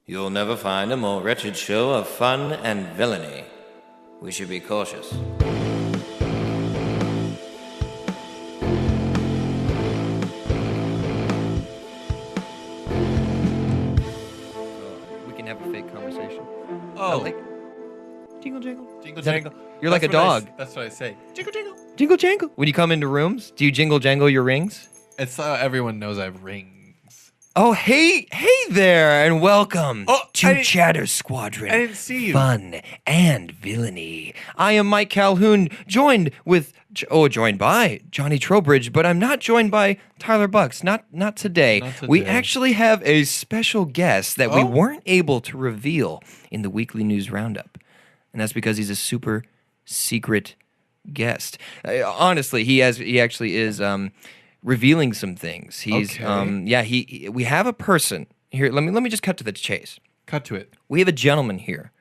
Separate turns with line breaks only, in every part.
You'll never find a more wretched show of fun and villainy. We should be cautious.
We can have a fake conversation.
Oh,
Like jingle jangle.
jingle
that-
jangle.
you're like
That's
a
what
dog.
that's what I say. Jingle jangle.
Jingle jangle. When you come into rooms, do you jingle jangle your rings?
It's everyone knows I have rings.
Oh, hey there, and welcome
Oh, I
to
didn't-
Chatter Squadron.
I didn't see you.
Fun and villainy. I am Mike Calhoun, joined by Johnny Trowbridge, but I'm not joined by Tyler Bucks. Not today.
Not
We
today.
actually have a special guest that we
Oh.
weren't able to reveal in the weekly news roundup, and that's because he's a super secret guest. Honestly, he actually is revealing some things. He's
Okay.
we have a person here. Let me just cut to the chase.
Cut to it.
We have a gentleman here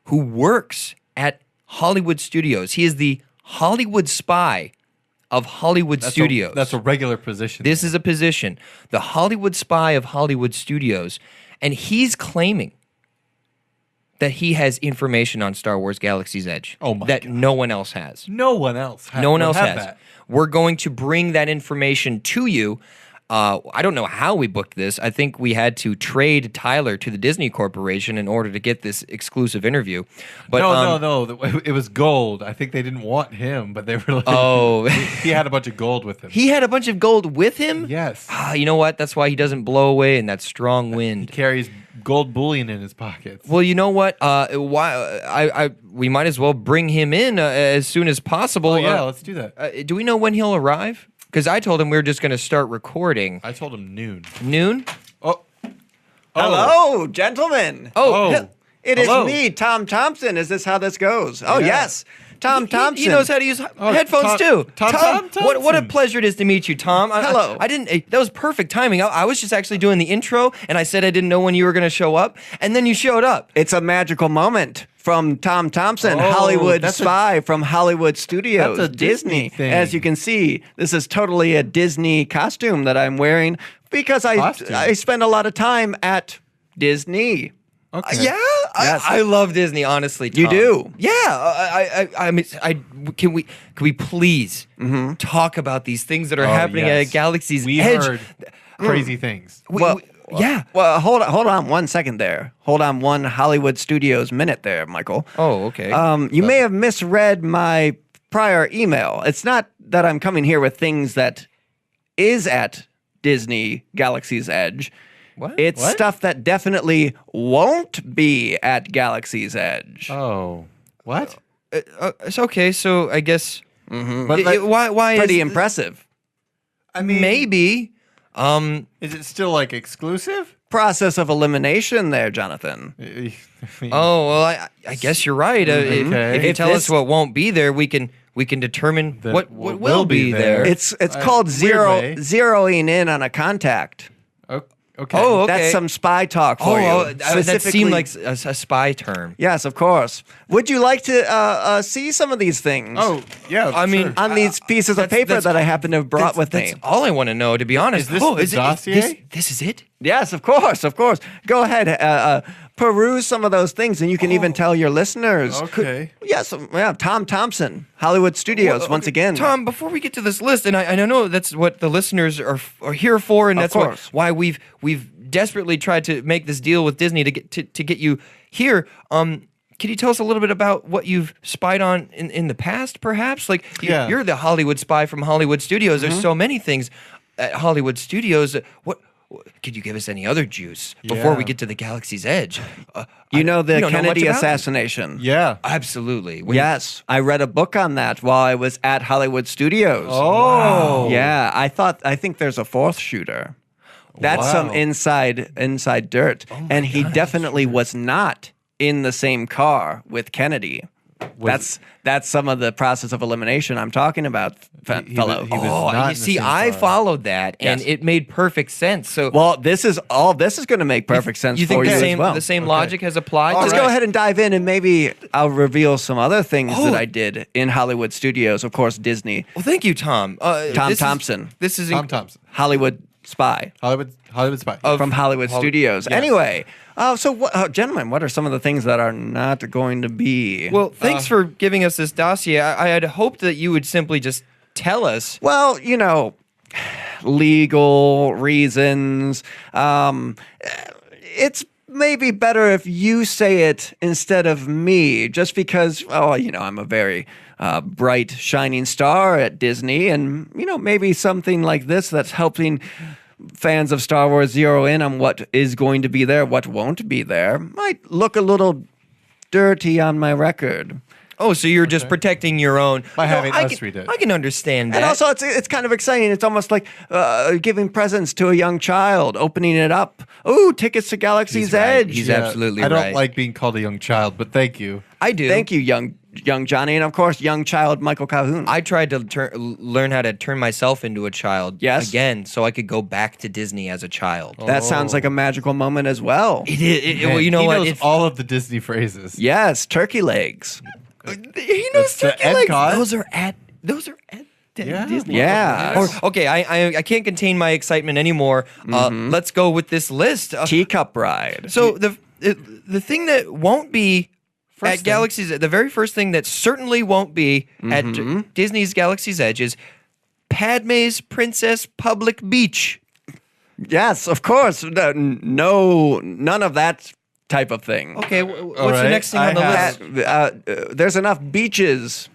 who works at Hollywood Studios. He is the Hollywood Spy of Hollywood Studios.
That's a regular position.
This is a position, the Hollywood Spy of Hollywood Studios, and he's claiming that he has information on Star Wars Galaxy's Edge
Oh my
that
God.
no one else has.
no one else.
No one
would
else
have
has.
that.
We're going to bring that information to you. I don't know how we booked this. I think we had to trade Tyler to the Disney Corporation in order to get this exclusive interview. But
No. It was gold. I think they didn't want him, but they were like,
Oh.
he had a bunch of gold with him.
He had a bunch of gold with him?
Yes.
You know what? That's why he doesn't blow away in that strong
He
wind.
carries gold bullion in his pockets.
Well, you know what? We might as well bring him in as soon as possible.
Oh, yeah, let's do that.
Do we know when he'll arrive? Because I told him we were just going to start recording.
I told him noon.
Noon?
Oh.
Hello, gentlemen.
Oh,
It is
Hello.
me, Tom Tomson. Is this how this goes? Oh,
Yeah.
yes. Tom Tomson.
He knows how to use headphones too.
Tom
what a
Tomson.
pleasure it is to meet you, Tom.
Hello.
I didn't. That was perfect timing. I was just actually doing the intro, and I said I didn't know when you were going to show up, and then you showed up.
It's a magical moment from Tom Tomson,
Oh,
Hollywood
that's
Spy from Hollywood Studios.
That's a Disney thing.
As you can see, this is totally a Disney costume that I'm wearing because
Costume?
I spend a lot of time at Disney.
Okay.
Yeah,
Yes.
I love Disney. Honestly, Tom.
You do?
Yeah. I mean, can we please talk about these things that are happening
yes.
at Galaxy's
We
Edge?
heard crazy things.
Yeah.
Well, hold on 1 second there. Hold on one Hollywood Studios minute there, Michael.
Oh, okay.
You may have misread my prior email. It's not that I'm coming here with things that is at Disney Galaxy's Edge.
What?
It's
What?
stuff that definitely won't be at Galaxy's Edge.
Oh. What?
It's okay. So I guess.
But
Why?
Pretty
is,
impressive.
I mean,
Maybe.
is it still like exclusive?
Process of elimination there, Jonathan.
I mean,
Oh well, I guess you're right.
Okay.
If you
If
tell
this-
us what won't be there, we can determine what will be there.
It's
Uh,
called
weird way.
zeroing in on a contact.
okay.
Oh, okay.
That's some spy talk for you.
that
Specifically-
seemed like a spy term.
Yes, of course. Would you like to see some of these things?
Oh, yeah.
I mean,
sure.
On these pieces of paper that I happen to have brought with me.
That's all I want to know, to be honest.
Is this the
is
dossier?
This is it?
Yes, of course, of course. Go ahead, peruse some of those things, and you can even tell your listeners.
Okay.
Yes, yeah. Tom Tomson, Hollywood Studios, once again.
Tom, before we get to this list, and I know that's what the listeners are here for, and
Of
that's
course.
why we've desperately tried to make this deal with Disney to get you here. Can you tell us a little bit about what you've spied on in the past, perhaps? Like,
Yeah.
you're the Hollywood Spy from Hollywood Studios. There's so many things at Hollywood Studios. What could you give us any other juice before we
Yeah.
get to the Galaxy's Edge?
You know the
we don't know much
Kennedy
about it.
assassination.
Yeah.
Absolutely.
Yes, I read a book on that while I was at Hollywood Studios.
Oh.
Yeah, I think there's a fourth shooter. That's some
Wow.
inside dirt, and he definitely was not in the same car with Kennedy. That's some of the process of elimination I'm talking about, fellow.
he was
Oh,
not
you
in the
see,
same
I
car.
followed that, and
Yes.
it made perfect sense. So,
Well, this is going to make perfect sense
you think
for
the
you
same
as well.
the same logic has applied?
Let's
to
go
that?
ahead and dive in, and maybe I'll reveal some other things
Oh.
that I did in Hollywood Studios. Of course, Disney,
Well, thank you, Tom.
Tom Tomson.
This is
Tom Tomson.
Hollywood Spy.
Hollywood Hollywood Spy.
from Hollywood Studios.
yes.
Anyway, gentlemen, what are some of the things that are not going to be?
Well, thanks for giving us this dossier. I had hoped that you would simply just tell us.
Well, legal reasons. It's maybe better if you say it instead of me, just because, I'm a very bright, shining star at Disney, and, maybe something like this that's helping fans of Star Wars zero in on what is going to be there, what won't be there, might look a little dirty on my record.
Oh, so you're just protecting your own
By having us read it.
I can understand that.
And also, it's kind of exciting. It's almost like giving presents to a young child, opening it up. Ooh, tickets to Galaxy's
He's right.
Edge.
He's absolutely
I don't
right.
like being called a young child, but thank you.
I do.
Thank you, young Johnny, and of course, young child Michael Calhoun.
I tried to learn how to turn myself into a child again, so I could go back to Disney as a child.
That sounds like a magical moment as well.
It is. Well,
Man,
you know
he
what?
knows all of the Disney phrases.
Yes, turkey legs.
He knows
It's the
turkey legs.
Epcot.
Those are at
Yeah.
Disney.
Yeah.
Or, okay, I can't contain my excitement anymore. Let's go with this list.
Teacup ride.
So the thing that won't be at Galaxy's, the very first thing that certainly won't be at Disney's Galaxy's Edge is Padme's Princess Public Beach.
Yes, of course. No, none of that type of thing.
Okay, what's
right.
the next thing on the list?
There's enough beaches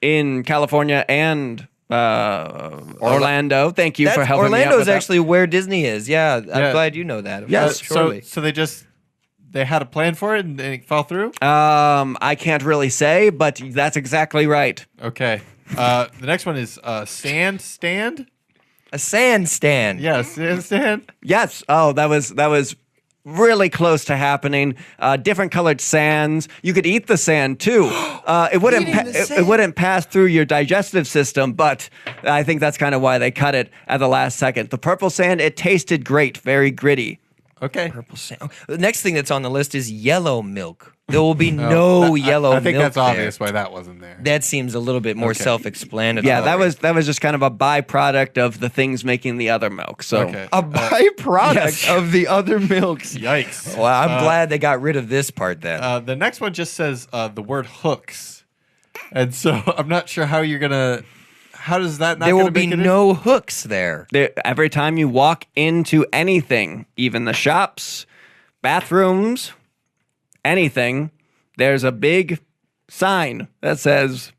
in California and Orlando. Thank you for helping me out
Orlando's
with that.
actually where Disney is. Yeah, I'm glad you know that.
Yes,
surely.
So they had a plan for it and it fell through?
I can't really say, but that's exactly right.
Okay. The next one is sand stand.
A sand stand.
Yeah, sand stand.
Yes. Oh, that was really close to happening. Different colored sands. You could eat the sand too. It wouldn't it wouldn't pass through your digestive system, but I think that's kind of why they cut it at the last second. The purple sand, it tasted great, very gritty.
Okay.
Purple sand. The next thing that's on the list is yellow milk. There will be no yellow milk.
I think that's
there.
obvious why that wasn't there.
That seems a little bit more self-explanatory.
Yeah, that was just kind of a byproduct of the things making the other milk. So
Okay.
a byproduct
yes.
of the other milks.
Yikes.
Well, I'm glad they got rid of this part then.
The next one just says the word hooks. And so I'm not sure how you're going to... How does that not
There
gonna
will be
make it in?
no hooks there.
every time you walk into anything, even the shops, bathrooms, anything, there's a big sign that says,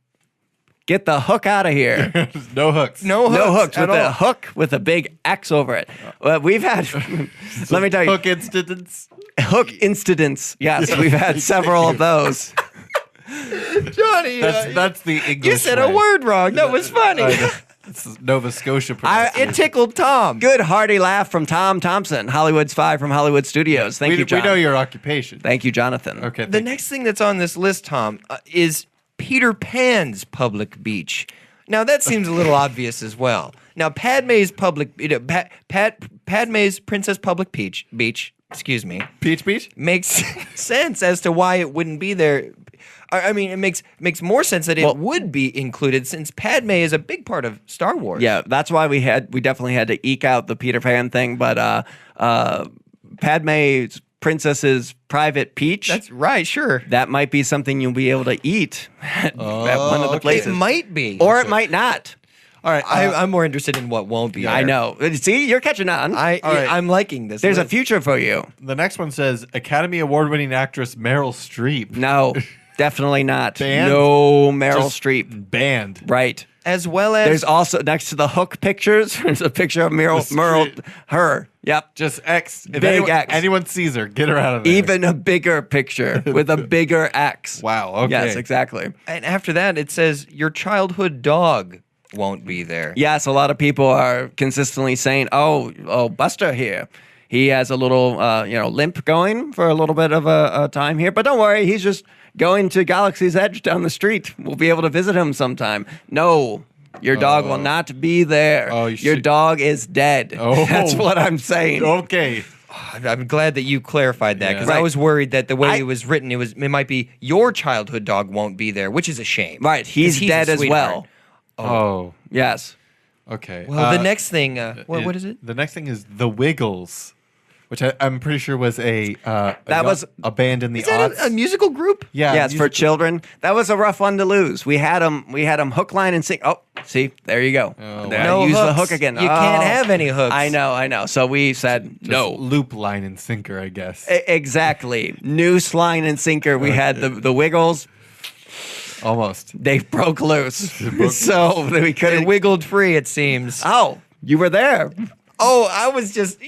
"Get the hook out of here."
No hooks.
No hooks.
No hooks
at
with
all.
a hook with a big X over it. We've had, let me tell you,
Hook incidents.
hook incidents. Yes, we've had several of those.
Johnny,
That's the English
you said
way.
a word wrong. That was funny.
This is Nova Scotia.
It tickled Tom.
Good hearty laugh from Tom Tomson, Hollywood Spy from Hollywood Studios. Thank you, John.
We know your occupation.
Thank you, Jonathan.
Okay.
The next thing that's on this list, Tom, is Peter Pan's public beach. Now that seems a little obvious as well. Now Padme's Padme's Princess Public Beach. Excuse me.
Peach Beach?
Makes sense as to why it wouldn't be there. I mean, it makes more sense that it would be included since Padme is a big part of Star Wars.
Yeah, that's why we definitely had to eke out the Peter Pan thing, but Padme's princess's private peach.
That's right. Sure.
That might be something you'll be able to eat at one of the places.
It might be,
or it might not.
All right.
I'm more interested in what won't be.
I
there.
know. See, you're catching on.
right.
I'm liking this.
There's a
list.
future for you.
The next one says Academy Award-winning actress Meryl Streep.
No, definitely not.
Banned?
No Meryl
Just
Streep.
Banned.
Right.
as well as
There's also next to the hook pictures. There's a picture of Meryl. Her. Yep.
Just X. If
Big X.
Anyone sees her, get her out of there.
Even a bigger picture with a bigger X.
Wow. Okay.
Yes, exactly.
and after that it says your childhood dog won't be there.
Yes, a lot of people are consistently saying, "Oh, Buster here. He has a little, limp going for a little bit of a time here, but don't worry, he's just going to Galaxy's Edge down the street. We'll be able to visit him sometime." No, your dog will not be there.
Oh,
your dog is dead.
Oh.
That's what I'm saying.
Okay.
I'm glad that you clarified that because I
Right.
was worried that the way it was written, it might be your childhood dog won't be there, which is a shame.
Right, he's
a
dead as
sweetheart.
well.
Oh.
Yes.
Okay.
Well, the next thing, what is it?
The next thing is The Wiggles, which I'm pretty sure was a band in the
Is that
aughts.
a musical group?
Yeah, it's for children. That was a rough one to lose. We had them hook, line, and sinker. Oh, see, there you go. There,
No
use the
hooks.
hook again.
You can't have any hooks.
I know. So we said
Just
no.
loop, line, and sinker, I guess.
Exactly. Noose, line, and sinker. We had the Wiggles.
Almost.
They broke loose. So we
They
couldn't.
wiggled free, it seems.
Oh, you were there.
Oh, I was just,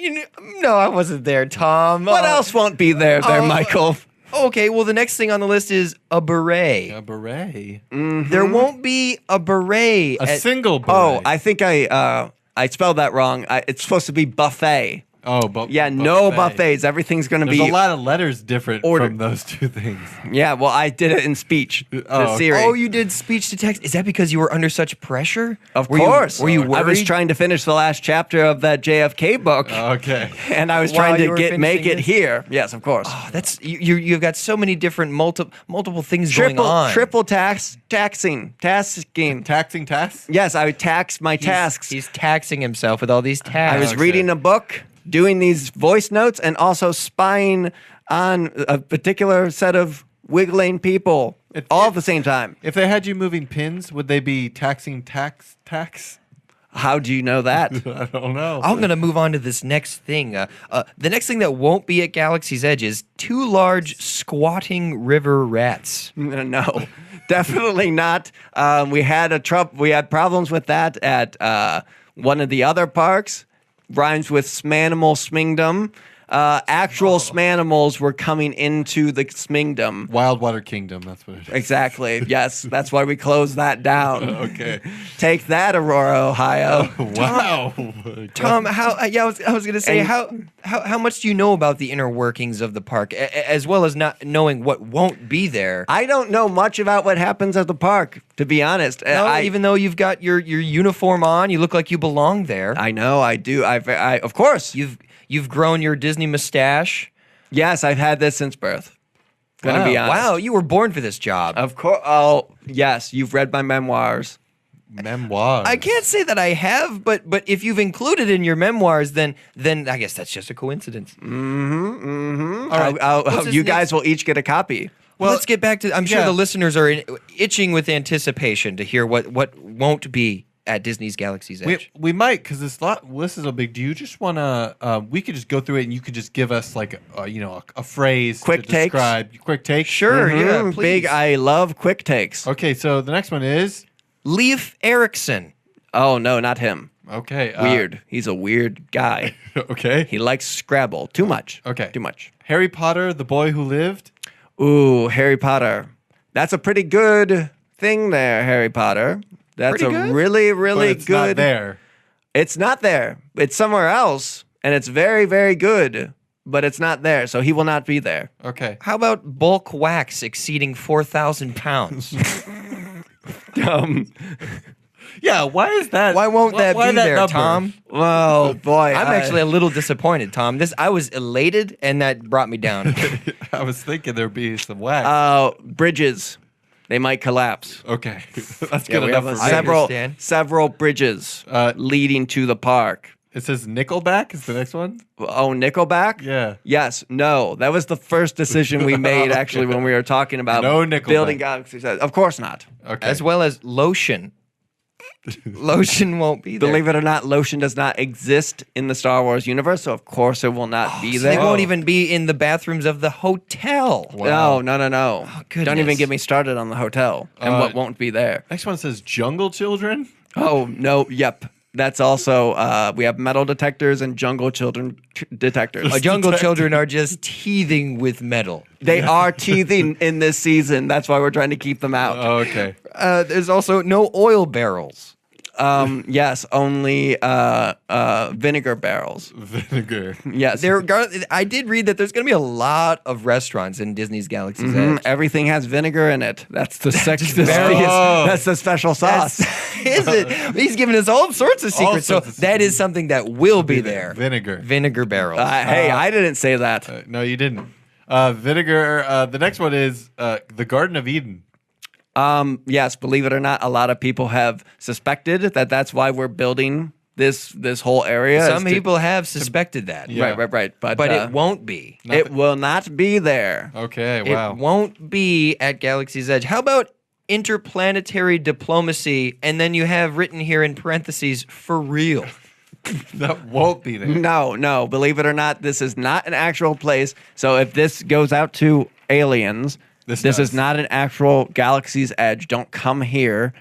no, I wasn't there, Tom.
What else won't be there, Michael?
Okay, well, the next thing on the list is a beret.
A beret.
There won't be a beret.
A single beret.
Oh, I think I spelled that wrong. It's supposed to be buffet.
Oh, but
Yeah, no buffets. Everything's going to
There's
be
a lot of letters different
ordered.
from those two things.
Yeah, well, I did it in speech.
Oh,
Siri.
Oh, you did speech to text. Is that because you were under such pressure?
Of
Were
course.
Were you worried?
I was trying to finish the last chapter of that JFK book,
Okay.
and I was
While
trying
you
to
were
make
finishing
it
this?
here. Yes, of course.
Oh, that's you've got so many different multiple things going on.
Triple tasking.
Taxing tasks?
Yes, I would tax my tasks.
He's taxing himself with all these tasks.
I was reading a book, doing these voice notes, and also spying on a particular set of wiggling people all at the same time.
If they had you moving pins, would they be taxing tax?
How do you know that?
I don't know.
I'm going to move on to this next thing. The next thing that won't be at Galaxy's Edge is 2 large squatting river rats.
No, definitely not. We had problems with that at one of the other parks. Rhymes with smanimal smingdom. Actual smanimals were coming into the smingdom.
Wildwater Kingdom, that's what it is.
Exactly. Yes, that's why we closed that down.
Okay.
Take that, Aurora, Ohio.
Wow.
Tom, I was going to say,
And-
how much do you know about the inner workings of the park, as well as not knowing what won't be there?
I don't know much about what happens at the park, to be honest.
No, even though you've got your uniform on, you look like you belong there.
I know, I do. I of course.
You've grown your Disney mustache.
Yes, I've had this since birth. Gonna be honest.
Wow, you were born for this job.
Of course. Oh, yes. You've read my memoirs.
Memoirs.
I can't say that I have, but if you've included in your memoirs, then I guess that's just a coincidence.
All right.
What's his
You
next-
guys will each get a copy.
Well, let's get back to. I'm sure
yeah.
the listeners are itching with anticipation to hear what won't be at Disney's Galaxy's Edge.
We might, because this is a big. Do you just want to? We could just go through it, and you could just give us like a phrase,
Quick
to
takes?
describe. Quick take.
Sure, yeah,
Mhm,
please.
Big. I love quick takes.
Okay, so the next one is
Leif Erikson.
Oh no, not him.
okay.
Weird. He's a weird guy.
Okay.
He likes Scrabble. Too much.
Okay.
Too much.
Harry Potter, the boy who lived.
Ooh, Harry Potter. That's a pretty good thing there, Harry Potter. That's
Pretty
a
good?
really, really
But it's
good.
not there.
It's not there. It's somewhere else, and it's very, very good. But it's not there, so he will not be there.
Okay.
How about bulk wax exceeding 4,000 pounds?
Yeah. Why is that?
Why won't that
why
be
that
there,
number?
Tom?
Oh boy,
I'm actually a little disappointed, Tom. I was elated, and that brought me down.
I was thinking there'd be some wax.
bridges. They might collapse.
Okay. That's
Yeah,
good
we
enough
have
for me.
understand.
several bridges leading to the park.
It says Nickelback is the next one.
Oh, Nickelback?
Yeah.
Yes. No. That was the first decision we made actually when we were talking about
No Nickelback.
building Galaxy. Of course not.
Okay.
As well as lotion. Lotion won't be there.
Believe it or not, lotion does not exist in the Star Wars universe, so of course it will not be
So they
there.
won't even be in the bathrooms of the hotel.
Wow.
No.
goodness.
Don't even get me started on the hotel and what won't be there.
Next one says Jungle Children.
Oh, no. Yep. That's also, we have metal detectors and jungle children detectors.
Jungle children are just teething with metal.
They are teething in this season. That's why we're trying to keep them out.
Oh, okay.
There's also no oil barrels.
Yes, only vinegar barrels.
Vinegar.
Yes.
I did read that there's going to be a lot of restaurants in Disney's Galaxy's Edge.
Everything has vinegar in it. That's the
Oh.
That's the special sauce.
Is it? He's giving us all sorts of secrets.
sorts
So
of
that is something that will be there.
Vinegar.
Vinegar barrels.
Hey, I didn't say that.
No, you didn't. Vinegar. The next one is the Garden of Eden.
Yes, believe it or not, a lot of people have suspected that that's why we're building this whole area.
Some people have suspected that.
Yeah.
Right. But
It won't be.
it will not be there.
Okay, wow.
It won't be at Galaxy's Edge. How about interplanetary diplomacy? And then you have written here in parentheses, for real.
That won't be there.
No. Believe it or not, this is not an actual place. So if this goes out to aliens, this
does.
is not an actual Galaxy's Edge. Don't come here.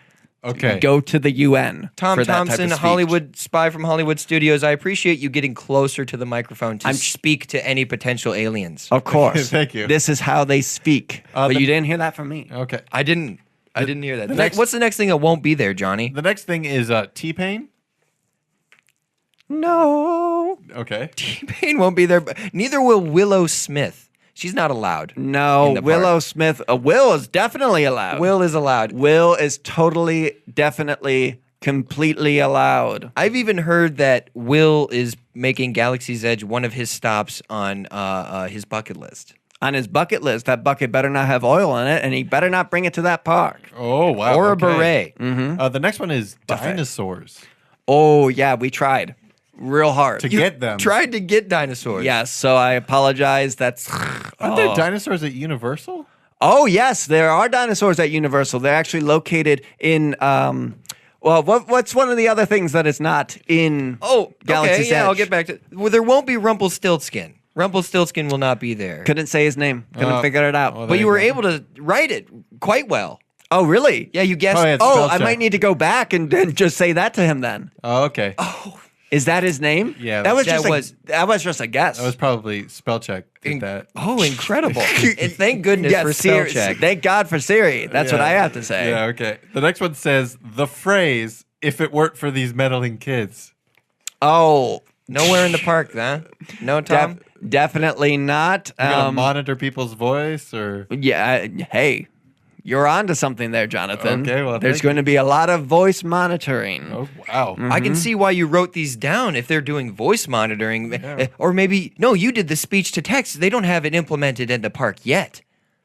Okay.
Go to the UN.
Tom
for that type of
Tomson,
speech.
Hollywood Spy from Hollywood Studios. I appreciate you getting closer to the microphone to speak to any potential aliens.
Of course.
Thank you.
This is how they speak. But you didn't hear that from me.
Okay.
I didn't hear that.
next-
What's the next thing that won't be there, Johnny?
The next thing is T-Pain.
No.
Okay.
T-Pain won't be there, but neither will Willow Smith. She's not allowed. in
No.
the
Willow
park.
Smith. Will is definitely allowed.
Will is allowed.
Will is totally, definitely, completely allowed.
I've even heard that Will is making Galaxy's Edge one of his stops on his bucket list.
On his bucket list, that bucket better not have oil in it, and he better not bring it to that park.
Oh, wow.
Or a
okay.
beret.
The next one is dinosaurs.
Oh, yeah, we tried real hard.
To get them.
Tried to get dinosaurs.
Yes, so I apologize. That's.
Aren't there dinosaurs at Universal?
Oh, yes, there are dinosaurs at Universal. They're actually located in. What's one of the other things that is not in Galaxy's
okay,
Edge?
I'll get back to. Well, there won't be Rumpelstiltskin. Rumpelstiltskin will not be there.
Couldn't say his name. Couldn't figure it out.
well,
But
there
you
you
were
go.
able to write it quite well.
Oh, really?
Yeah, you guessed.
Oh, yeah,
Oh,
Spell
I
check.
might need to go back and just say that to him then.
Oh, okay.
Is that his name?
Yeah,
that was
that
just a guess.
That was probably spell check. Did that.
Oh, incredible! And thank goodness for spell
Siri.
check.
Thank God for Siri. That's what I have to say.
Yeah, okay. The next one says the phrase, if it weren't for these meddling kids.
Oh,
Nowhere in the park, huh? No, Tom.
definitely not.
You're going to monitor people's voice or.
Yeah. Hey, you're on to something there, Jonathan.
Okay, well,
there's
thank
going to be a lot of voice monitoring.
Oh, wow.
I can see why you wrote these down if they're doing voice monitoring. Or maybe, no, you did the speech to text. They don't have it implemented in the park yet.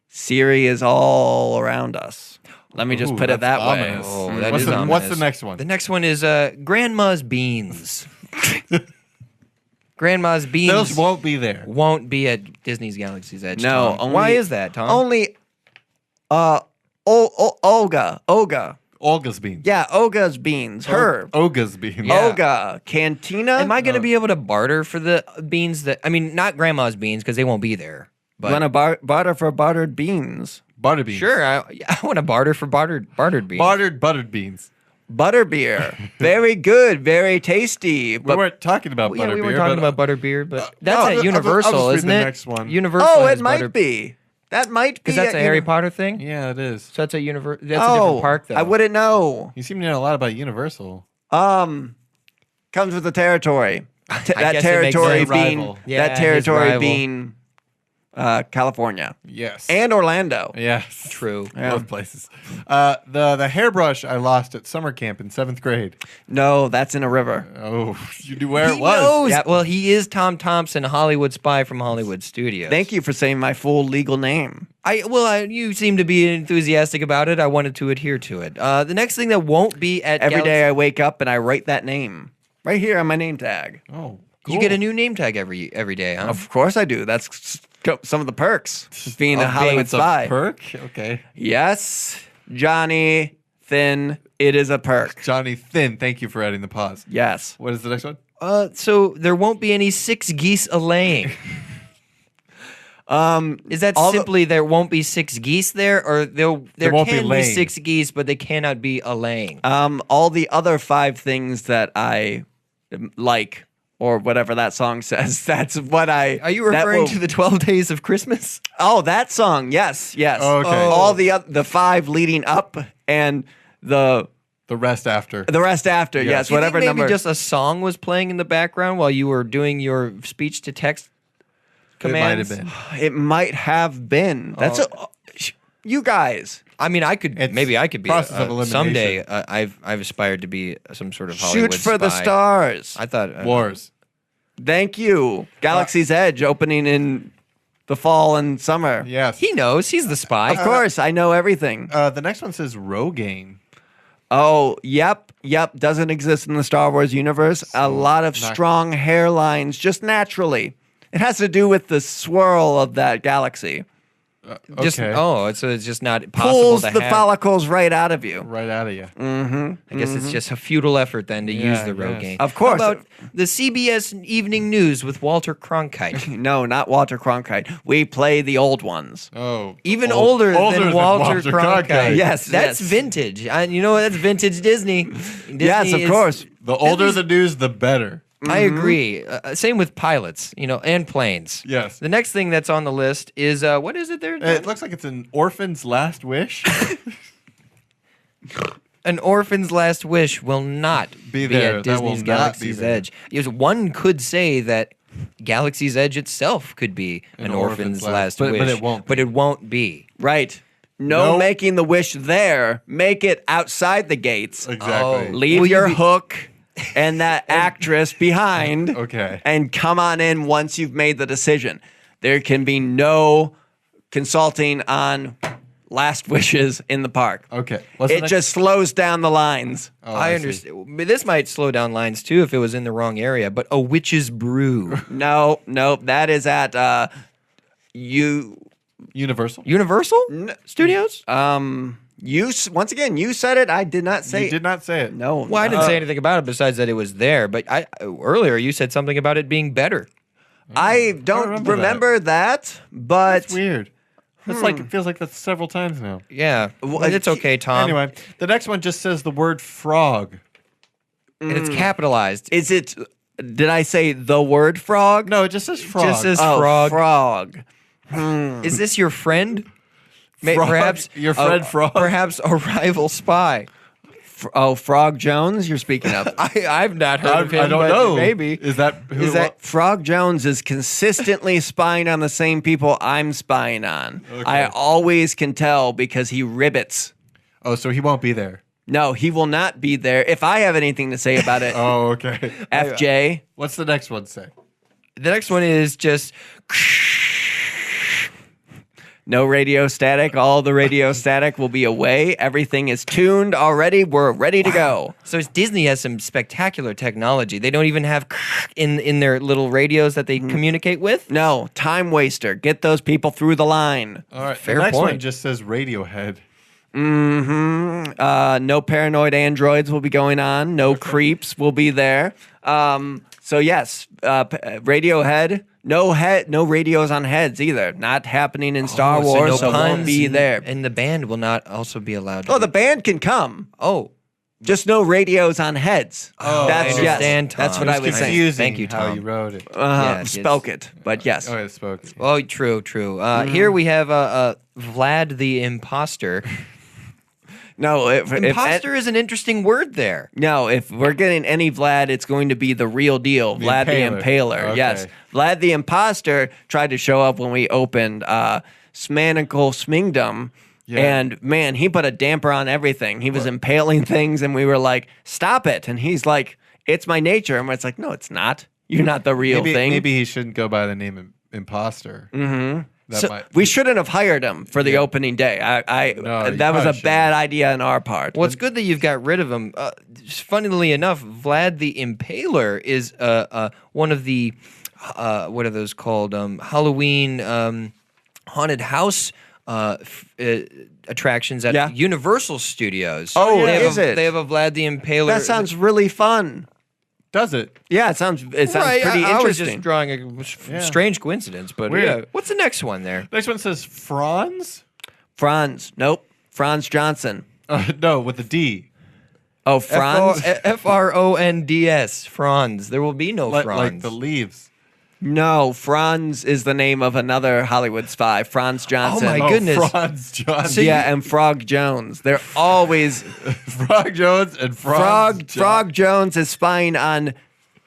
Siri is all around us. Let me just
Ooh,
put it that
that's
way.
ominous.
Oh, that
what's
is
the,
ominous.
What's the next one?
The next one is Grandma's Beans. Grandma's Beans
Those won't be there.
won't be at Disney's Galaxy's Edge.
No,
Tom. Why is that, Tom?
Only, Olga.
Olga's beans.
Yeah, Olga's beans. Her.
Olga's beans.
Yeah.
Olga. Cantina.
Am I going to be able to barter for the beans that? I mean, not Grandma's beans because they won't be there. But
Want to barter for bartered beans?
Butter beans.
sure, I want to barter for bartered beans.
Buttered beans.
Butterbeer. Very good. Very tasty.
We
But
weren't talking about
Yeah,
butterbeer.
we were talking
but,
about butterbeer, but that's
no, I'll
at
just
Universal,
read
isn't
the
it?
next one.
Universal.
oh,
has
it might
butter-
be. That might be.
Because that's a
at
Harry
Uni-
Potter thing.
Yeah, it is.
So that's a Universal. That's a different park, though.
I wouldn't know.
You seem to know a lot about Universal.
Comes with the territory. That
guess it makes
territory
sense.
being
Rival.
Yeah,
that
his
territory
rival.
being California
Yes.
and Orlando.
yes.
True.
Both places. The hairbrush I lost at summer camp in 7th grade.
No, that's in a river.
Oh, you knew where
He
it was.
knows.
Yep.
Well, he is Tom Tomson, Hollywood Spy from Hollywood Studios.
Thank you for saying my full legal name.
You seem to be enthusiastic about it. I wanted to adhere to it. The next thing that won't be at
Every
Galaxy-
day I wake up and I write that name right here on my name tag.
Oh,
you
cool.
get a new name tag every day, huh?
Of course I do. That's some of the perks of being a
Of
Hollywood
it's a
spy.
perk? Okay.
Yes, Johnny Thin. It is a perk.
Johnny Thin, thank you for adding the pause.
Yes.
What is the next one?
So there won't be any 6 geese a laying. Is that
all the-
simply there won't be 6 geese there, or there
won't be
can be
laying.
6 geese, but they cannot be a laying?
All the other 5 things that I like, or whatever that song says. That's what I.
Are you
that
referring
will-
to the 12 Days of Christmas?
Oh, that song. Yes.
Oh, okay.
All the 5 leading up and the
The rest after.
rest after. Yes.
Do you
Whatever
think maybe
number.
just a song was playing in the background while you were doing your speech to text commands?
It might have been.
It might have been. That's you guys.
I mean, I could
It's
maybe I could be
process of elimination.
someday. I've aspired to be some sort of
Shoot
Hollywood
for the
spy.
stars.
I thought
Wars.
Thank you. Galaxy's Edge opening in the fall and summer.
Yes.
He knows. He's the spy.
Of course, I know everything.
The next one says Rogaine.
Oh, yep. Doesn't exist in the Star Wars universe. A lot of strong hairlines, just naturally. It has to do with the swirl of that galaxy.
Just it's just not possible
Pulls
to
the
have.
follicles right out of you.
Right out of you.
I guess it's just a futile effort then to use the
I guess.
Rogaine.
Of course.
How about the CBS Evening News with Walter Cronkite?
No, not Walter Cronkite. We play the old ones.
Oh.
Even older than Walter
Cronkite.
Cronkite.
Yes,
That's
yes.
vintage. You know what? That's vintage Disney. Disney
Yes, of course.
The older the news, the better.
I agree. Same with pilots, and planes.
Yes.
The next thing that's on the list is what is it there?
It looks like it's an orphan's last wish.
An orphan's last wish will not
Be
be
there.
at
That will
Disney's
not
Galaxy's
be there.
Edge. Yes, one could say that Galaxy's Edge itself could be an orphan's last wish,
but it won't be.
But it won't be.
Right. No
Nope.
making the wish there. Make it outside the gates.
Exactly.
Leave
Will you
your
be-
hook and that actress behind.
Okay.
And come on in once you've made the decision. There can be no consulting on last wishes in the park.
Okay. What's the
It
next-
just slows down the lines.
Oh,
I
see.
understand. But this might slow down lines too if it was in the wrong area. But a witch's brew,
No, that is at
Universal.
Universal Studios.
once again, you said it. I did not say
You did not say it.
No.
Well, I didn't say anything about it besides that it was there. But earlier you said something about it being better.
I don't remember that, but
That's weird. That's like it feels like that's several times now.
Yeah, it's okay, Tom.
Anyway, the next one just says the word frog.
And it's capitalized.
is it? Did I say the word frog?
No, it just says frog.
Just says
Oh,
frog.
frog.
Is this your friend?
Frog?
Perhaps
Your friend Frog?
Perhaps a rival spy.
Frog Jones. You're speaking of.
I've not heard of him.
I don't
but
know.
Maybe
Is that who
Is
it
that-
was?
Frog Jones is consistently spying on the same people I'm spying on.
Okay.
I always can tell because he ribbits.
Oh, so he won't be there.
No, he will not be there. If I have anything to say about it,
Oh, okay.
FJ.
What's the next one say?
the next one is just.
No radio static. All the radio static will be away. Everything is tuned already. We're ready to go.
So Disney has some spectacular technology. They don't even have in their little radios that they communicate with.
No, time waster. Get those people through the line.
All right.
Fair
the next one
point.
just says Radiohead.
No paranoid androids will be going on. No creeps will be there. So yes, Radiohead. No radios on heads either. Not happening in Star Wars, so won't be there.
And the band will not also be allowed to.
Oh, the band can come.
Oh,
Just no radios on heads.
I understand, Tom.
That's what I was saying.
Confusing
Thank you,
how
Tom.
you wrote it.
Yeah,
Spoke it, but yes.
Oh, it spoke.
Oh, true. Here we have Vlad the Imposter.
No,
Imposter is an interesting word there.
if we're getting any Vlad, it's going to be the real deal. Vlad the
Impaler.
Impaler.
Okay.
Yes. Vlad the Imposter tried to show up when we opened Smanical Smingdom.
Yeah.
And man, he put a damper on everything. He was impaling things, and we were like, stop it. And he's like, it's my nature. And it's like, no, it's not. You're not the real thing.
Maybe he shouldn't go by the name Imposter. Mm-hmm.
So we shouldn't have hired him for the opening day.
No, you
that was a
probably
bad idea on our part.
Well, it's good that you've got rid of him. Funnily enough, Vlad the Impaler is one of the what are those called? Halloween haunted house attractions at Universal Studios.
Oh,
they have
is it?
They have a Vlad the Impaler.
That sounds really fun.
Does it?
Yeah, it sounds pretty
I was
interesting.
just drawing a strange coincidence, but
Weird.
yeah. What's the next one there?
Next one says Franz.
Franz. Nope. Franz Johnson.
No, with a D.
Oh, Franz?
Fronds. Franz. There will be no
Like
Franz.
the leaves.
No, Franz is the name of another Hollywood spy, Franz Johnson.
my
Oh,
goodness.
Franz Johnson.
So
Yeah, and Frog Jones. They're always
Frog Jones and Franz Johnson.
Frog Jones is spying on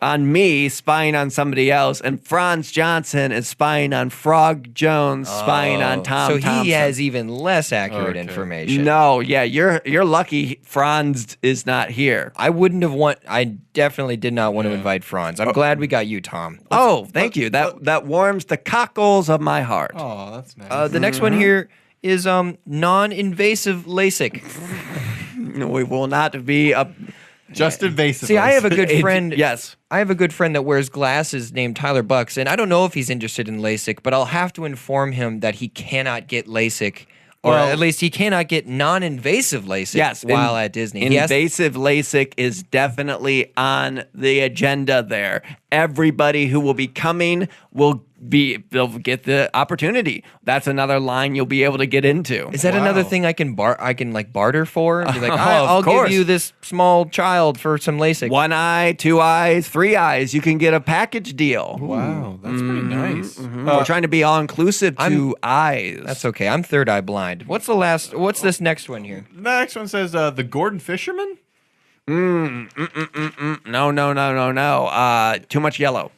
on me spying on somebody else, and Franz Johnson is spying on Frog Jones, spying on Tom
So
Tomson.
he has even less accurate information.
No, yeah, you're lucky Franz is not here.
I definitely did not want to invite Franz. I'm glad we got you, Tom.
Thank you. That warms the cockles of my heart.
Oh, that's nice.
The next one here is non-invasive LASIK.
We will not be a.
Just invasive.
See, I have a good friend.
Yes.
I have a good friend that wears glasses named Tyler Bucks, and I don't know if he's interested in LASIK, but I'll have to inform him that he cannot get LASIK, or at least he cannot get non-invasive LASIK while at Disney.
Invasive LASIK is definitely on the agenda there. Everybody who will be coming they'll get the opportunity. That's another line you'll be able to get into.
Is that another thing I can like barter for? Be like, I'll
of course.
give you this small child for some LASIK.
1 eye, 2 eyes, 3 eyes. You can get a package deal.
Wow, that's pretty nice.
We're trying to be all inclusive to eyes.
That's okay. I'm third eye blind. What's this next one here?
The next one says the Gordon Fisherman.
No. Too much yellow.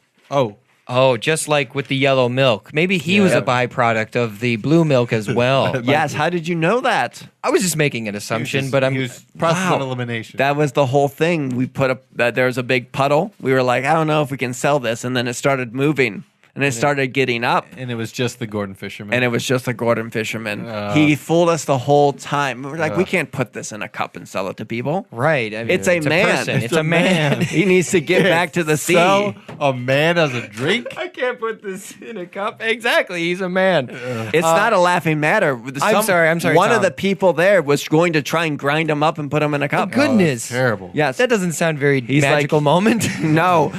Oh, just like with the yellow milk. Maybe he was a byproduct of the blue milk as well.
Yes. How did you know that?
I was just making an assumption, but
He was process of elimination.
That was the whole thing. We put there was a big puddle. We were like, I don't know if we can sell this, and then it started moving. And it started getting up.
And it was just the Gordon Fisherman.
And it was just a Gordon Fisherman. He fooled us the whole time. We were like, we can't put this in a cup and sell it to people.
Right. I mean,
It's a man.
person. It's a man.
He needs to get back to the sea.
Sell a man as a drink?
I can't put this in a cup. Exactly. He's a man.
It's not a laughing matter.
I'm sorry,
One
Tom.
of the people there was going to try and grind him up and put him in a cup.
Goodness.
Terrible.
Yes.
That doesn't sound very
He's
magical
like-
moment.
No.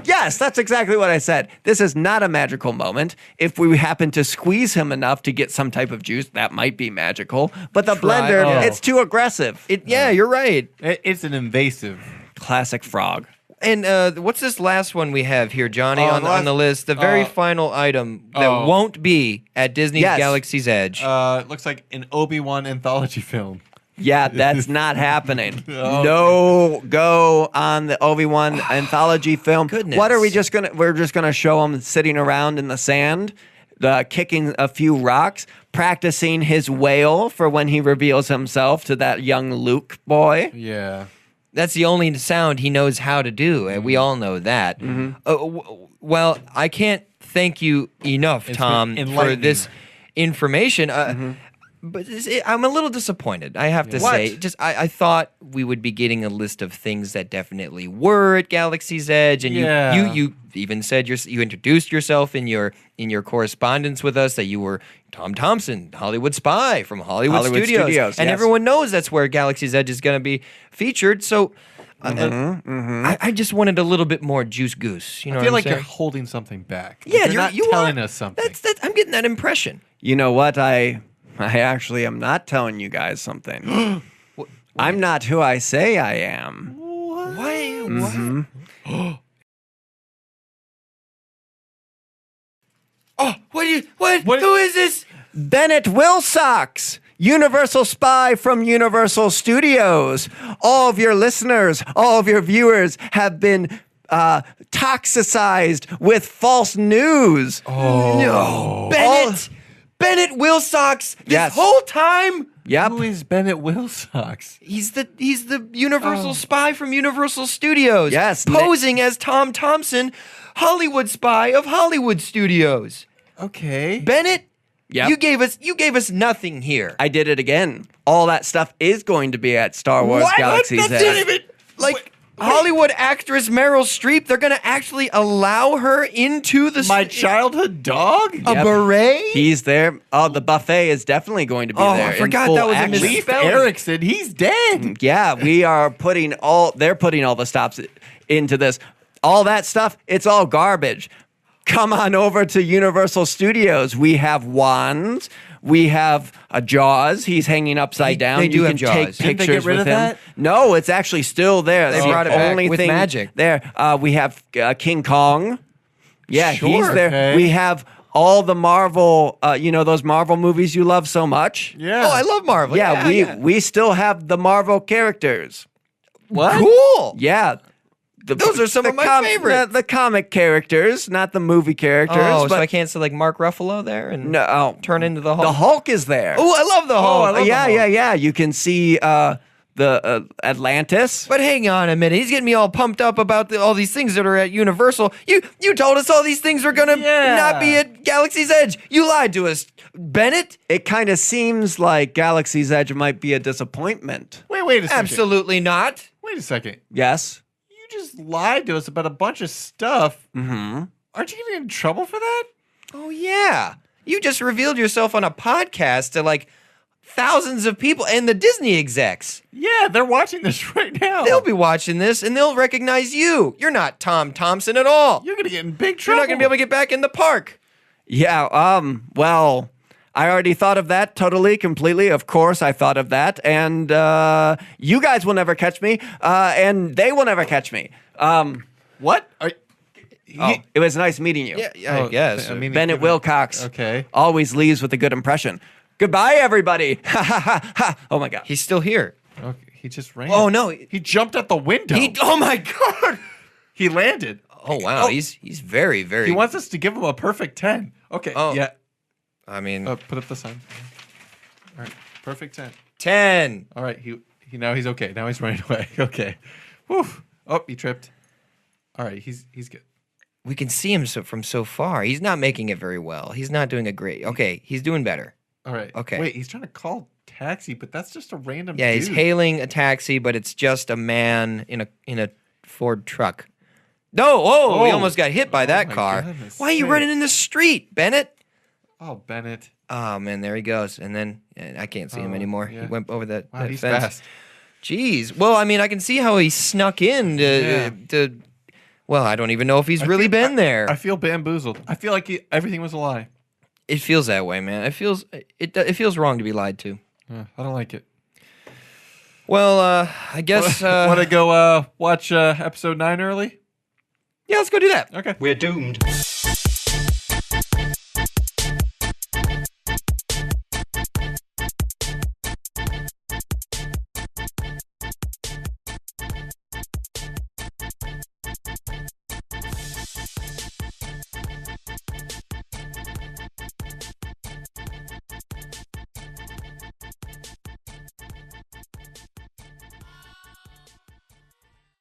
Yes, that's exactly what I said. This is not a magical moment. If we happen to squeeze him enough to get some type of juice, that might be magical. But the blender, it's too aggressive.
Yeah, you're right.
It's an invasive.
Classic frog.
And what's this last one we have here, Johnny, on the list? The very final item that won't be at Disney's Galaxy's Edge.
It looks like an Obi-Wan anthology film.
Yeah, that's not happening. No go on the Obi-Wan anthology film.
Goodness.
What are we just gonna? We're just gonna show him sitting around in the sand, kicking a few rocks, practicing his wail for when he reveals himself to that young Luke boy.
Yeah.
That's the only sound he knows how to do, and we all know that. Well, I can't thank you enough, Tom,
been
for
enlightening.
this information. But I'm a little disappointed, I have to say. Just I thought we would be getting a list of things that definitely were at Galaxy's Edge, and you even said you introduced yourself in your correspondence with us that you were Tom Tomson, Hollywood Spy from Hollywood Studios, and
yes.
everyone knows that's where Galaxy's Edge is going to be featured. So. I just wanted a little bit more juice goose. You know,
I feel
what
like
I'm
you're
saying?
holding something back.
Yeah,
you're not telling us something.
I'm getting that impression.
You know what? I actually am not telling you guys something. I'm not who I say I am.
Why? What? Who is this?
Bennett Wilsox, Universal Spy from Universal Studios. All of your listeners, all of your viewers have been toxicized with false news.
No, Bennett Wilsox. This whole time.
Yep.
Who is Bennett Wilsox?
He's the Universal Spy from Universal Studios.
Yes,
posing as Tom Tomson, Hollywood Spy of Hollywood Studios.
Okay.
Bennett.
Yep.
You gave us nothing here.
I did it again. All that stuff is going to be at Star Wars Galaxy's
That didn't
Edge.
even Hollywood actress Meryl Streep. They're going to actually allow her into the
My childhood dog?
a beret.
He's there. Oh, the buffet is definitely going to be there.
I
in
forgot
full
that was a
action.
mis-
Leif
Spelling.
Erikson, he's dead.
Yeah, we are they're putting all the stops into this. All that stuff, it's all garbage. Come on over to Universal Studios. We have wands. We have Jaws. He's hanging upside down.
they do
you
have
can
Jaws.
take
Didn't
they
pictures
get rid
with
of
him.
that?
No, it's actually still there.
They
That's
brought
the
it back
only
with
thing
magic.
there. We have King Kong. Yeah,
Sure.
he's there.
Okay.
We have all the Marvel, those Marvel movies you love so much.
Yeah.
Oh, I love Marvel.
Yeah, we still have the Marvel characters.
What? Cool.
Yeah.
Those are some of my favorites.
The comic characters, not the movie characters.
Oh,
but
so I can't say like Mark Ruffalo there and
no,
turn into the Hulk?
The Hulk is there.
Oh, I love the Hulk.
I love the Hulk. Yeah. You can see the Atlantis.
But hang on a minute. He's getting me all pumped up about all these things that are at Universal. You told us all these things were going to not be at Galaxy's Edge. You lied to us, Bennett.
It kind of seems like Galaxy's Edge might be a disappointment.
Wait a second.
Absolutely not.
Wait a second.
Yes.
You just lied to us about a bunch of stuff.
Mm-hmm.
Aren't you going to get in trouble for that?
Oh, yeah. You just revealed yourself on a podcast to like thousands of people and the Disney execs.
Yeah, they're watching this right now.
They'll be watching this and they'll recognize you. You're not Tom Tomson at all.
You're going to get in big
You're
trouble.
not going to be able to get back in the park.
Yeah, well, I already thought of that totally, completely. Of course, I thought of that. And you guys will never catch me, and they will never catch me.
What?
It was nice meeting you.
Yeah, I guess.
Bennett Wilcox.
Okay.
Always leaves with a good impression. Goodbye, everybody. Ha, ha, ha, ha. Oh, my God.
He's still here.
Okay, he just ran.
Oh, no.
He jumped out the window.
Oh, my God.
He landed.
Oh, wow. He's very, very...
He wants us to give him a perfect 10. Okay,
Oh.
yeah.
I mean...
Put up the sign. All right, perfect 10.
10.
All right, he now he's okay. Now he's running away. Okay. Whew. Oh, he tripped. All right, he's good.
We can see him from so far. He's not making it very well. He's not doing a great... Okay, he's doing better.
All right.
Okay.
Wait, he's trying to call taxi, but that's just a random
Yeah,
dude.
he's hailing a taxi, but it's just a man in a Ford truck. No, whoa, we almost got hit by that
my
car.
goodness
Why are you
sakes.
running in the street, Bennett?
Oh, Bennett.
Oh, man, there he goes. And then I can't see him anymore.
yeah.
He went over that,
Wow,
that
he's
fence.
fast.
Jeez. Well, I mean, I can see how he snuck in to well, I don't even know if he's really been there.
I feel bamboozled. I feel like everything was a lie.
It feels that way, man. It feels wrong to be lied to.
I don't like it.
Well, I guess...
Want to go watch episode 9 early?
yeah, let's go do that.
Okay.
We're doomed.